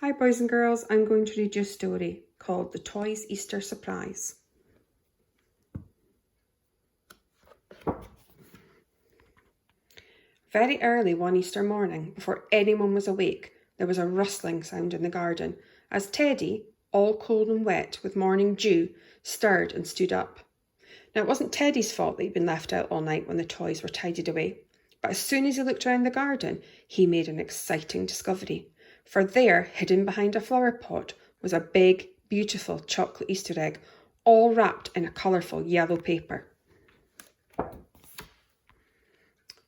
Hi boys and girls, I'm going to read you a story called The Toys Easter Surprise. Very early one Easter morning, before anyone was awake, there was a rustling sound in the garden as Teddy, all cold and wet with morning dew, stirred and stood up. Now it wasn't Teddy's fault that he'd been left out all night when the toys were tidied away, but as soon as he looked around the garden, he made an exciting discovery. For there, hidden behind a flower pot, was a big, beautiful chocolate Easter egg, all wrapped in a colourful yellow paper. A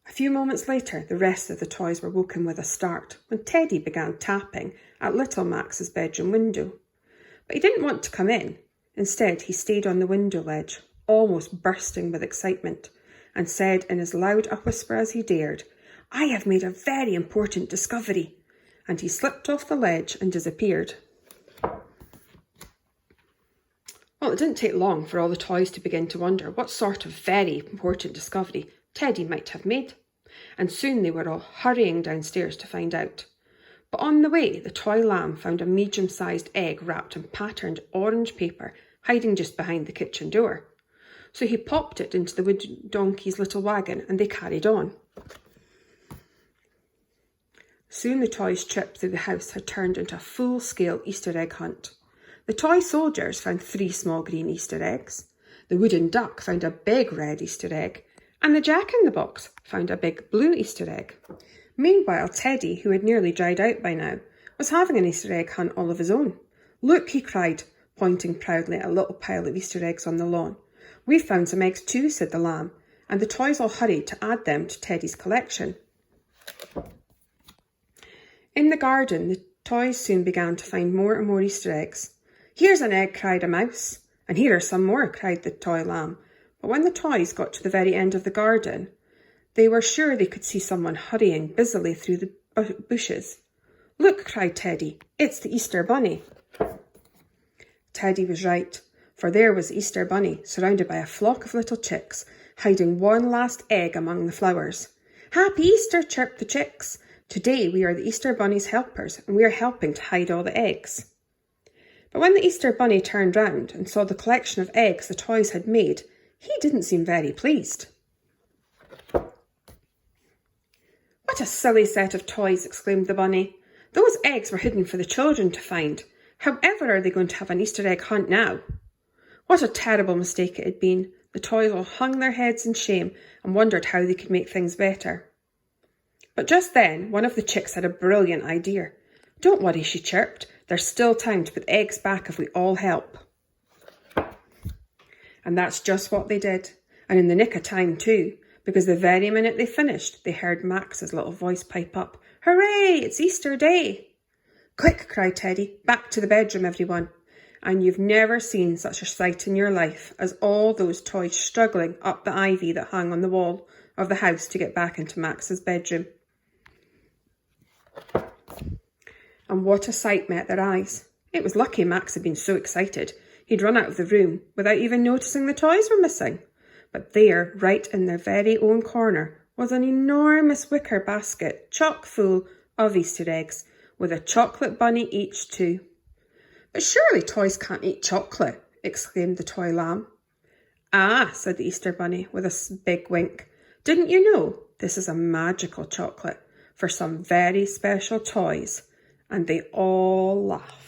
few moments later, the rest of the toys were woken with a start when Teddy began tapping at little Max's bedroom window. But he didn't want to come in. Instead, he stayed on the window ledge, almost bursting with excitement, and said in as loud a whisper as he dared, "I have made a very important discovery." And he slipped off the ledge and disappeared. Well, it didn't take long for all the toys to begin to wonder what sort of very important discovery Teddy might have made, and soon they were all hurrying downstairs to find out. But on the way, the toy lamb found a medium-sized egg wrapped in patterned orange paper hiding just behind the kitchen door. So he popped it into the wood donkey's little wagon and they carried on. Soon the toys' trip through the house had turned into a full-scale Easter egg hunt. The toy soldiers found 3 small green Easter eggs, the wooden duck found a big red Easter egg, and the Jack-in-the-Box found a big blue Easter egg. Meanwhile, Teddy, who had nearly dried out by now, was having an Easter egg hunt all of his own. "Look," he cried, pointing proudly at a little pile of Easter eggs on the lawn. "We've found some eggs too," said the lamb, and the toys all hurried to add them to Teddy's collection. In the garden, the toys soon began to find more and more Easter eggs. "Here's an egg," cried a mouse. "And here are some more," cried the toy lamb. But when the toys got to the very end of the garden, they were sure they could see someone hurrying busily through the bushes. "Look," cried Teddy, "it's the Easter Bunny." Teddy was right, for there was the Easter Bunny, surrounded by a flock of little chicks, hiding one last egg among the flowers. "Happy Easter," chirped the chicks. "Today we are the Easter Bunny's helpers, and we are helping to hide all the eggs." But when the Easter Bunny turned round and saw the collection of eggs the toys had made, he didn't seem very pleased. "What a silly set of toys," exclaimed the bunny. "Those eggs were hidden for the children to find. However are they going to have an Easter egg hunt now?" What a terrible mistake it had been. The toys all hung their heads in shame and wondered how they could make things better. But just then, one of the chicks had a brilliant idea. "Don't worry," she chirped. "There's still time to put eggs back if we all help." And that's just what they did, and in the nick of time too, because the very minute they finished, they heard Max's little voice pipe up, "Hooray, it's Easter Day!" "Quick," cried Teddy, "back to the bedroom, everyone." And you've never seen such a sight in your life as all those toys struggling up the ivy that hung on the wall of the house to get back into Max's bedroom. And what a sight met their eyes. It was lucky Max had been so excited he'd run out of the room without even noticing the toys were missing. But there, right in their very own corner, was an enormous wicker basket chock full of Easter eggs, with a chocolate bunny each too. "But surely toys can't eat chocolate," exclaimed the toy lamb. "Ah," said the Easter Bunny with a big wink. "Didn't you know? This is a magical chocolate for some very special toys." And they all laughed.